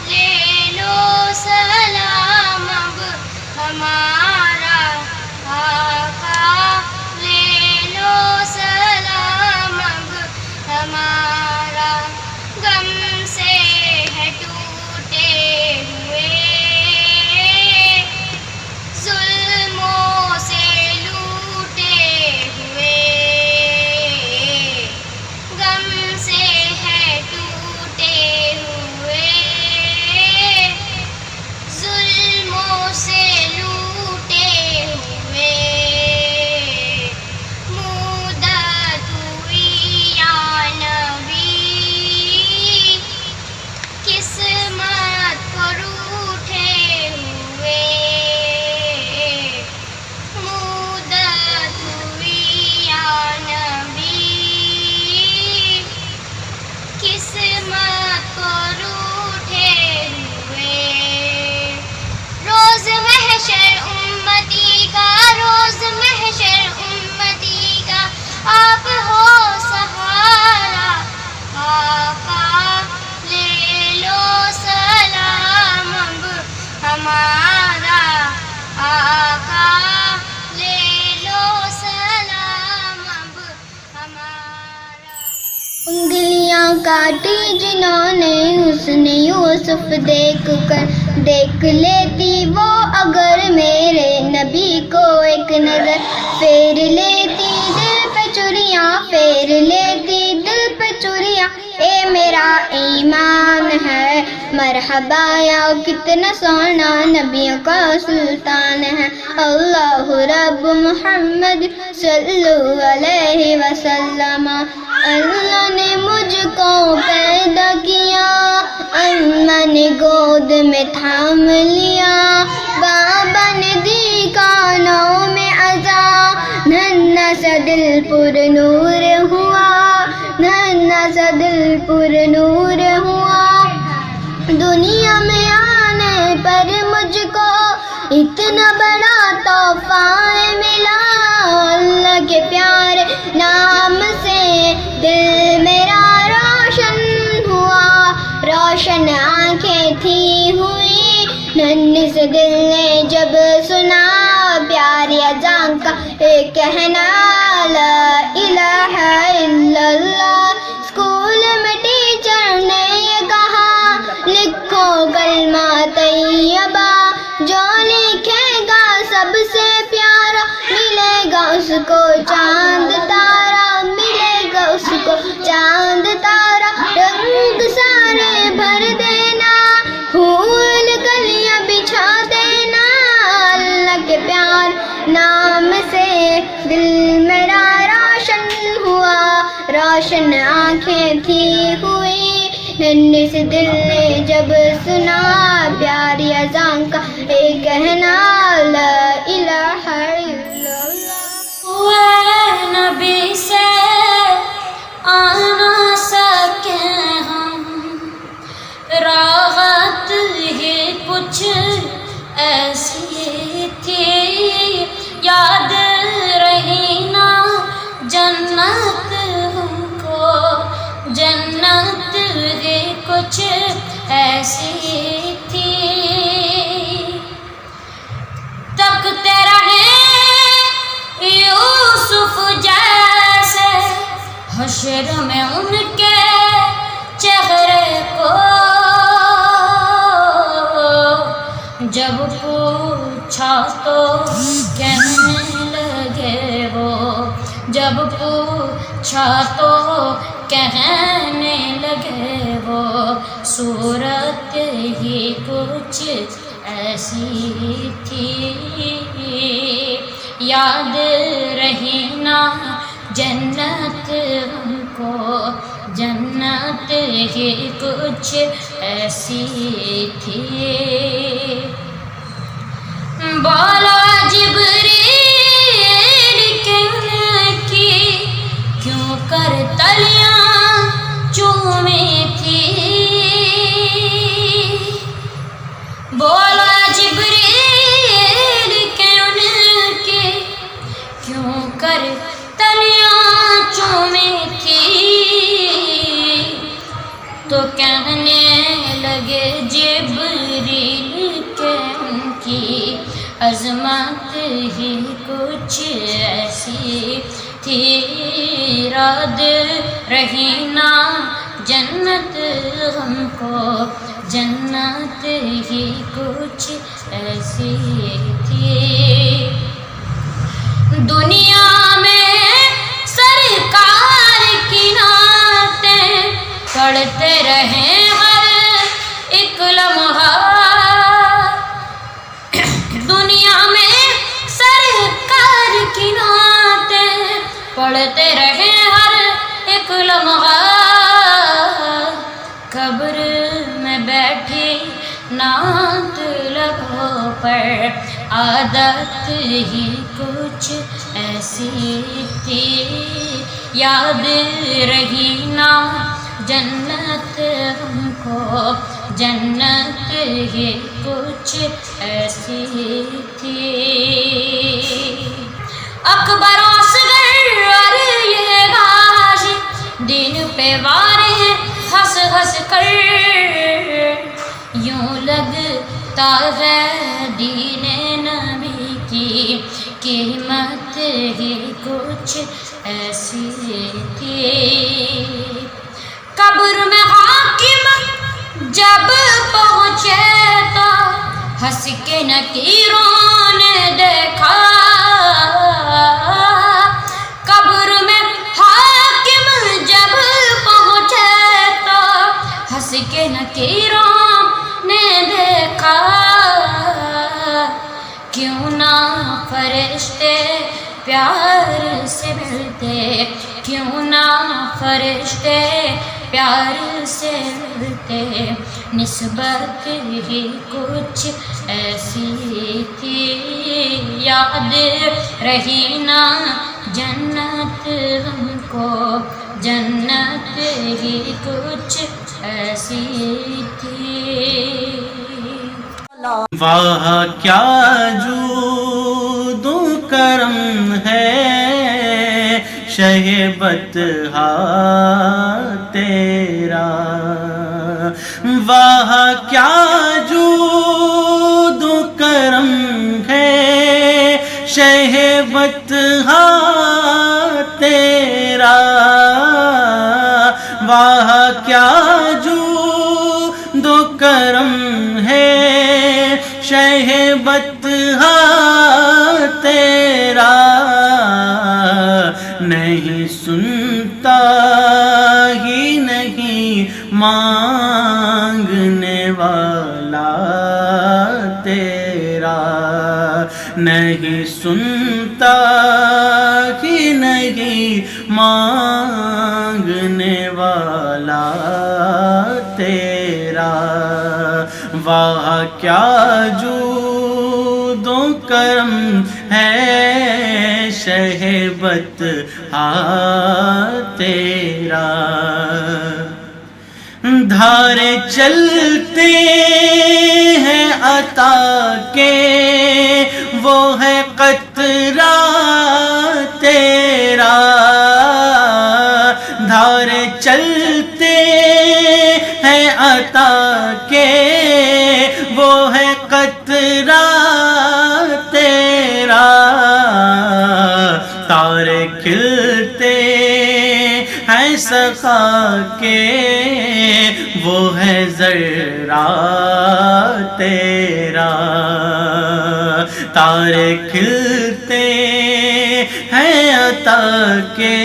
لے لو سلام اب ہمارا آقا، لے لو سلام اب ہمارا، غم سے ہے ٹوٹے ہوئے، ظلموں سے لوٹے ہوئے، غم سے ہے ٹوٹے ہوئے، ظلموں سے لوٹے ہوئے، مدت ہوئی یا نبی، قسمت کو روٹھے ہوئے، مدت ہوئی یا نبی، قسمت کو روٹھے ہوئے، روز محشر امتی کا، روز محشر امتی کا، آپ ہو سہارا آقا، لے لو سلام اب ہمارا آقا، لے لو سلام اب ہمارا۔ انگلیاں کاٹی جنہوں نے حسن یوسف دیکھ کر، دیکھ لیتی وہ اگر میرے نبی کو ایک نظر، پھیر لیتی دل پہ چوریاں، پھیر لیتی دل پہ چوریاں، اے میرا ایمان ہے مرحبا، یا کتنا سونا نبیوں کا سلطان ہے، اللہ رب محمد صلو علیہ وسلم، اللہ نے مجھ کو پیدا کیا، اماں نے گود میں تھام لیا، بابا نے دی کانوں میں اذان، ننھا سا دل پر نور ہوا، ننھا سا دل پر نور ہوا، دنیا میں آنے پر مجھ کو اتنا بڑا تحفہ ملا، اللہ کے پیارے نام سے دل میرا روشن ہوا، روشن آنکھیں تھی ہوئی، ننھے سے دل نے جب سنا پیاری اذان کا ایک کہنا، لا الہ الا اللہ، اسکول میں ٹیچر نے یہ کہا، لکھو کلمہ طیبہ، جو لکھے گا سب سے پیارا، ملے گا اس کو چاند تارا، ملے گا اس کو چاند تارا، رنگ سارے بھر دینا، پھول کلیاں بچھا دینا، اللہ کے پیار نام سے دل میرا روشن ہوا، روشن آنکھیں تھی ہوئی، ننھے سے دل نے جب سنا پیاری اذان کا ایک کہنا، لا الہ الا اللہ۔ ہوئے نبی سے آ نہ سکے ہم، راحت ہی کچھ ایسی تھی، یاد رہی نا جنت ہم کو، جنت ہی کچھ ایسی تھی، تکتے رہے یوسف جیسے حشر میں ان کے چہرے کو، جب پوچھا تو کہنے لگے وہ، جب پوچھا تو کہنے لگے وہ، صورت ہی کچھ ایسی تھی، یاد رہی نا جنت ہم کو، جنت ہی کچھ ایسی تھی، بولا جبریل کی کیوں کر تلیاں چومی تھی، بولا جبریل کی کیوں کر تلیاں چومی تھی، تو کہنے کچھ ایسی تھی، یاد رہی نا جنت ہم کو، جنت ہی کچھ ایسی تھی۔ دنیا میں سرکار کی نعتیں پڑھتے رہے ہر ایک لمحہ، دنیا میں سرکار کی نعتیں پڑھتے رہے ہر ایک لمحہ، قبر میں بیٹھی نعت لبوں پر، عادت ہی کچھ ایسی تھی، یاد رہی نا جنت ہم کو، جنت ہی کچھ ایسی تھی۔ اکبر و اصغر اور یہ غازی دین پہ وار ہیں ہنس ہنس کر، یوں لگتا ہے دین نبی کی قیمت ہی کچھ ایسی تھی۔ قبر میں حاکم جب پہنچے تو ہنس کے نکیروں نے دیکھا، قبر میں حاکم جب پہنچے تو ہنس کے نکیروں نے دیکھا، کیوں نہ فرشتے پیار سے ملتے، کیوں نہ فرشتے پیار سے ملتے، نسبت ہی کچھ ایسی تھی، یاد رہی نا جنت ہم کو، جنت ہی کچھ ایسی تھی۔ واہ کیا جود و کرم ہے شہ بطحا تیرا، واہ کیا جود و کرم ہے شہ بطحا تیرا، واہ کیا جود و کرم ہے شہ بطحا تیرا، نہیں سنتا ہی نہیں مانگنے والا تیرا، نہیں سنتا ہی نہیں مانگنے والا تیرا، واہ کیا جود و کرم ہے شہ بطحا تیرا، دھارے چلتے ہیں عطا کے وہ ہے قطرہ تیرا، دھارے چلتے ہیں عطا کے وہ ہے قطرہ تیرا، تارے کھلتے ہیں سخا کے وہ ہے ذرہ تیرا، تارے کھلتے ہیں عطا کے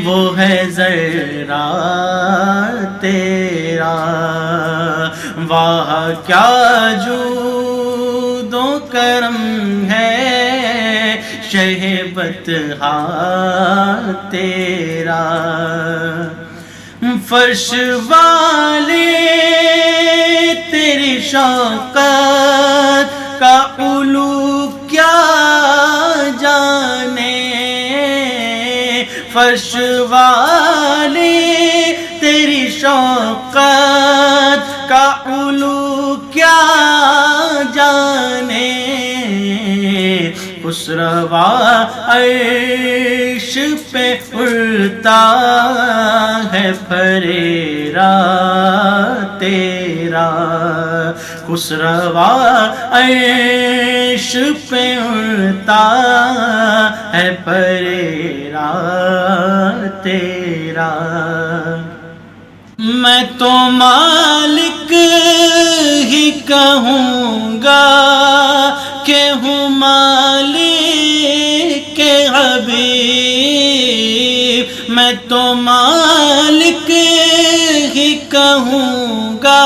وہ ہے ذرہ تیرا، واہ کیا جود و کرم ہے شہ بطحا تیرا، فرش والے تیری شوقت کا علو کیا جانے، فرش والے تیری شوقت کا علو کیا جانے، خسروا عرش پہ اڑتا ہے پھریرا تیرا، خسروا عرش پہ اڑتا ہے پریرا تیرا. میں تو مالک ہی کہوں گا کہ ہوں مالک حبیب. میں تو مالک ہی کہوں گا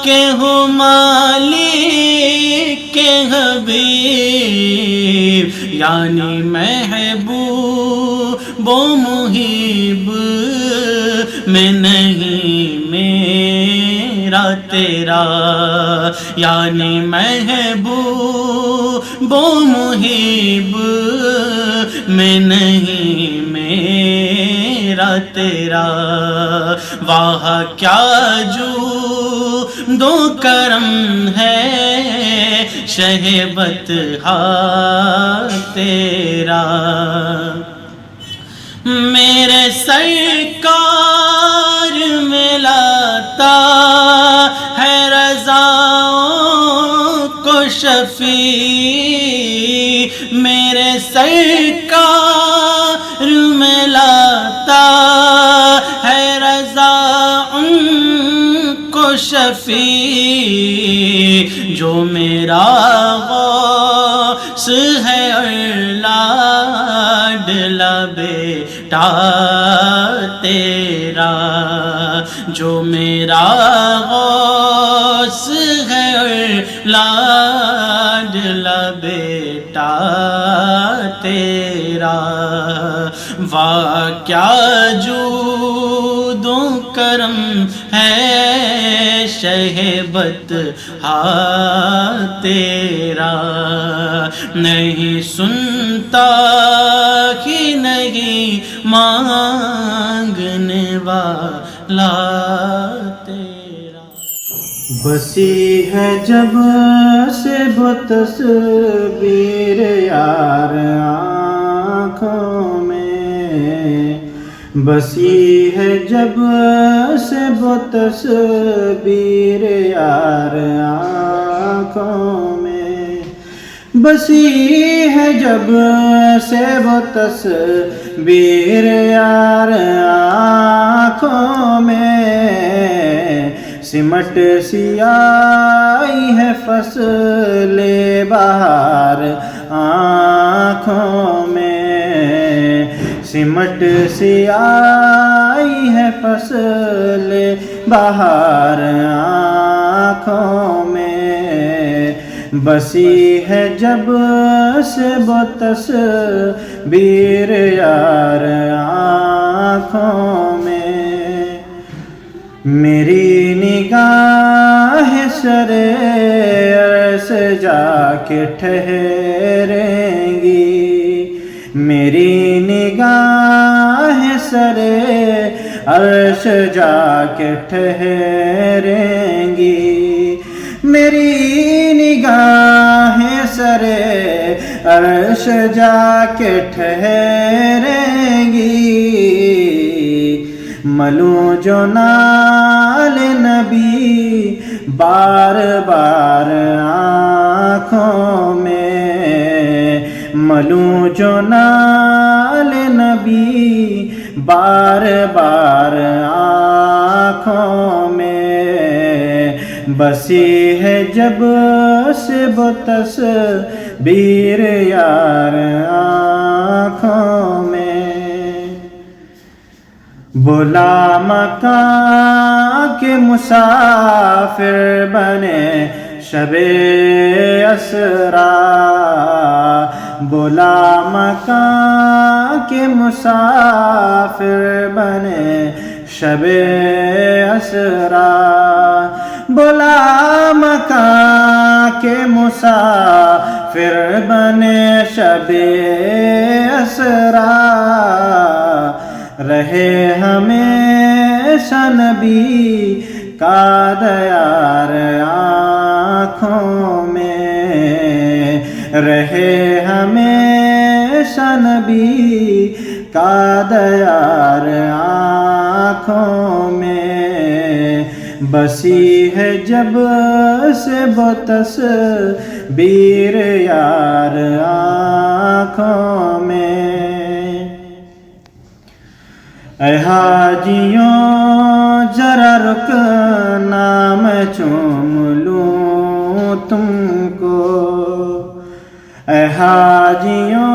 کہ ہوں مالک حبیب. یعنی محبوب و محب میں نہیں میرا تیرا. یعنی محبوب و محب میں نہیں میرا تیرا. واہ کیا جود و کرم ہے شہبت تیرا. میرے سرکار میں لاتا ہے رضاؤں کو شفیع. میرے سرکار میں لاتا ہے رضاؤں کو شفیع. جو میرا غوث ہے لاڈلا بیٹا تیرا. جو میرا غوث ہے لاڈلا بیٹا تیرا. واہ کیا جود و کرم ہے شہبت تیرا. نہیں سنتا کہ نہیں مانگنے والا تیرا. بسی ہے جب سے وہ تصویر یار آنکھوں میں. بسی ہے جب سے وہ تصویر یار آنکھوں میں. بسی ہے جب سے وہ تصویر یار آنکھوں میں. سمٹ سی آئی ہے فصل بہار آنکھوں میں. سمٹ سی آئی ہے فصل بہار آنکھوں میں. بسی ہے جب سے وہ تصویر یار آنکھوں میں. میری نگاہ سرے عرش جا کے ٹھہریں گی. میری نگاہ سرے عرش جا کے ٹھہریں گی. میری نگاہ سرے عرش جا کے ٹھہریں گی. ملوں جو نال نبی بار بار آنکھوں میں. ملوں جو نال نبی بار بار آنکھوں میں. بسی ہے جب سے وہ تصویر یار آنکھوں میں. بلا مکان کے مسافر بنے شب اسرا. بلا مکان کے مسافر بنے شب اسرا. بلا مکان کے مسافر بنے شب اسرا. رہے ہمیشہ نبی کا دیار آنکھوں میں. رہے ہمیشہ نبی کا دیار آنکھوں میں. بسی ہے جب سے وہ تصویر یار آنکھوں میں۔ اے حاجیوں ذرا رکنا میں چوم لوں تم کو، اے حاجیوں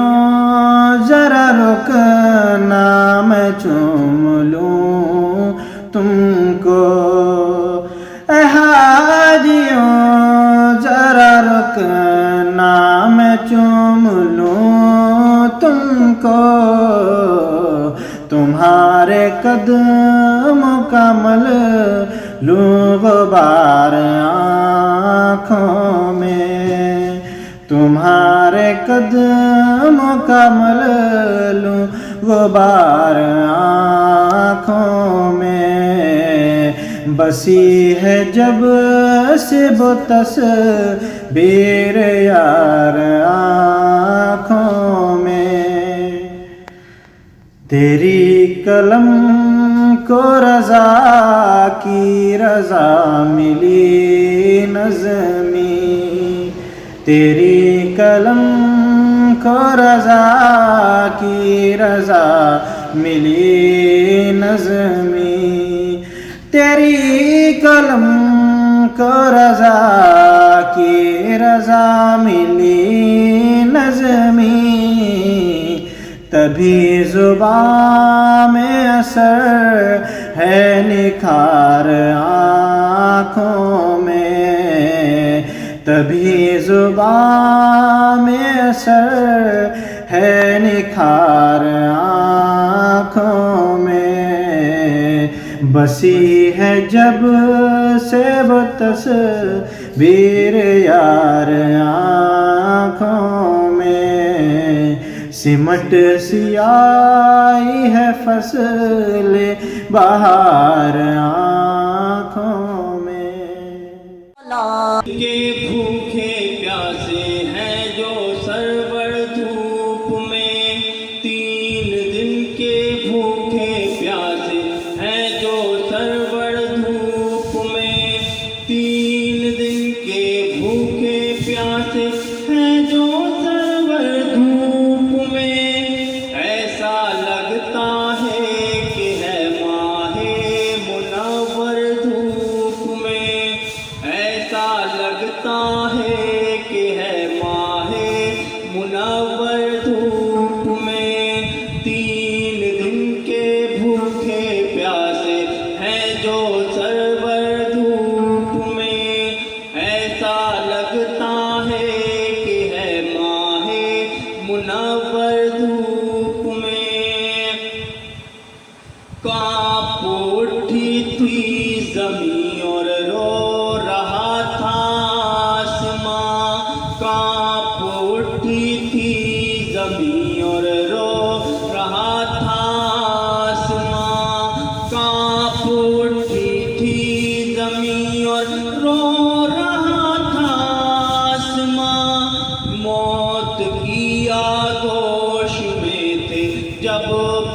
ذرا رکنا میں چوم لوں تم کو، اے حاجیوں ذرا رکنا میں چوم لوں تم کو، تمہارے قدموں کا مل لوں غبار آنکھوں میں، تمہارے قدموں کا مل لوں غبار آنکھوں میں، بسی ہے جب سے وہ تصویر یار آنکھوں میں۔ تیری قلم کو رضا کی رضا ملی نظمی، تیری قلم کو رضا کی رضا ملی نظمی، تیری قلم کو رضا کی رضا ملی نظمی، تبھی زباں میں اثر ہے نکھار آنکھوں میں، تبھی زباں میں اثر ہے نکھار آنکھوں میں، بسی ہے جب سے وہ تصویر یار آنکھوں میں، سمٹ سیاہی ہے فصل بہار آنکھوں میں۔ کے بھوکے پیاسے ہیں جو سرور دھوپ میں، 3 دن کے بھوکے پیاسے ہیں جو سرور دھوپ میں، 3 دن کے بھوکے پیاسے ہیں جو سرور دھوپ میں، ایسا لگتا ہے کہ ہے ماہ منور دھوپ میں، ایسا لگتا ہے کہ ہے ماہ منور دھوپ میں، 3 دن کے بھوکے پیاسے ہیں جو سرور دھوپ میں، ایسا لگتا ہے کہ ہے ماہ منور دھوپ میں، کانپ اٹھی تھی زمین اور رو رہا تھا آسماں، کانپ اٹھی تھی زمین اور رو رہا تھا آسماں، کانپ اٹھی تھی زمین اور رو رہا تھا آسماں، موت کی آغوش میں تھے جب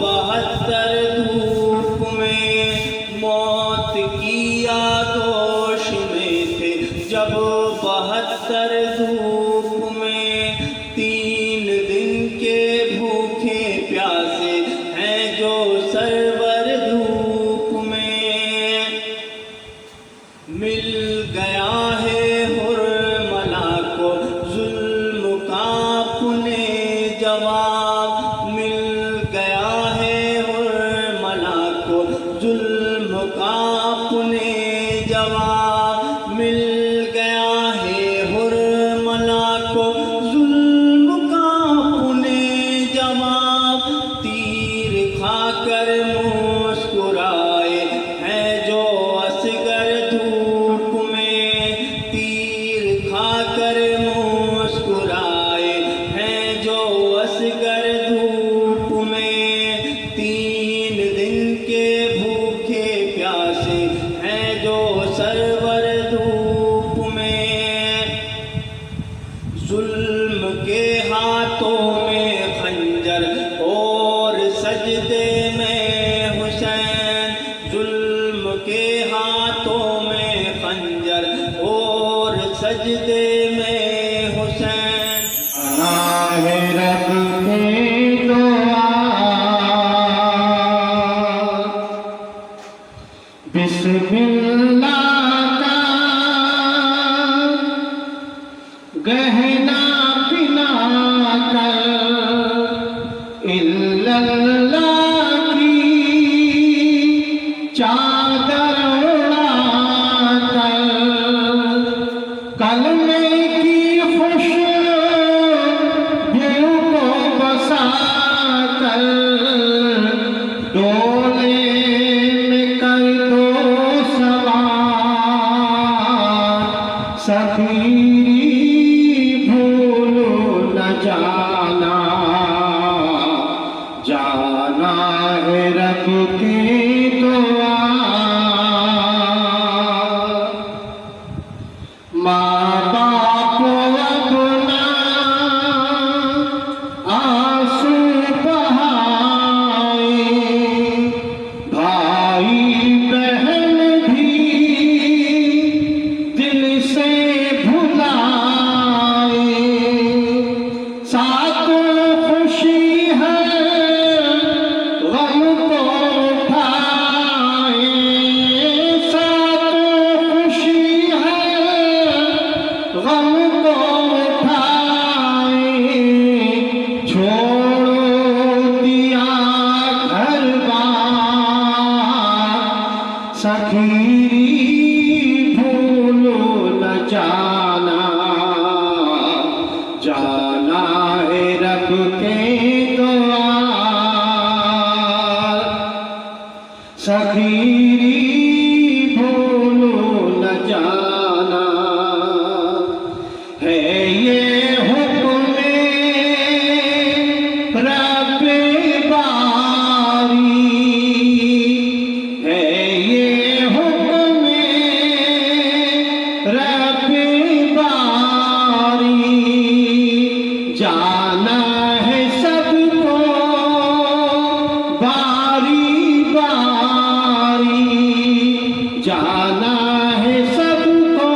72 دھوپ میں، موت کی آغوش میں تھے جب 72 دھوپ میں، 3 دن کے بھوکے پیاسے ہیں جو سرور دھوپ میں، مل گیا ہے حرملا کو ظلم کا اپنے جواب، مل گیا ہے حرملا کو ظلم کا اپنے جواب، مل گیا ہے حرملا کو ظلم کا اپنے جواب، تیر کھا کر مسکرائے ہیں جو اصغر دھوپ میں، تیر کھا کر مسکرائے ہیں جو اصغر دھوپ میں، 3 دن کے بھوکے پیاسے ہیں جو سرور دھوپ میں، ظلم کے ہاتھوں میں خنجر اور سجدے میں حسین، ظلم کے ہاتھوں رب کی دعا بسم اللہ کا گہنا بنا کر اللہ کی چادر اڑا کر کلمے کی خوشبو کو بسا کر ڈولے میں کر دو سوار سفیری بھولو نہ جانا جانا ہے رب کی دعا ماں باپ اپنا آنسو بہائے بھائی بہن بھی دل سے بھلائے ساتھ خوشی ہے غم کو اٹھائے ساتھ خوشی ہے غم کو اٹھائے چھوڑو دیا گھر بار سخیری بھولو نہ جانا جانا ہے رب کے دوار سخیری بھولو نہ جانا ہے یہ حکم رب باری ہے یہ حکم رب باری جانا ہے سب کو باری باری جانا ہے سب کو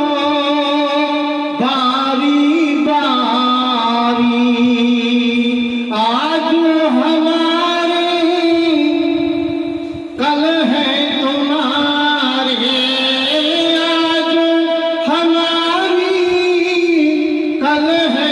باری باری آج ہمارے کل ہے تمہارے آج ہماری کل ہے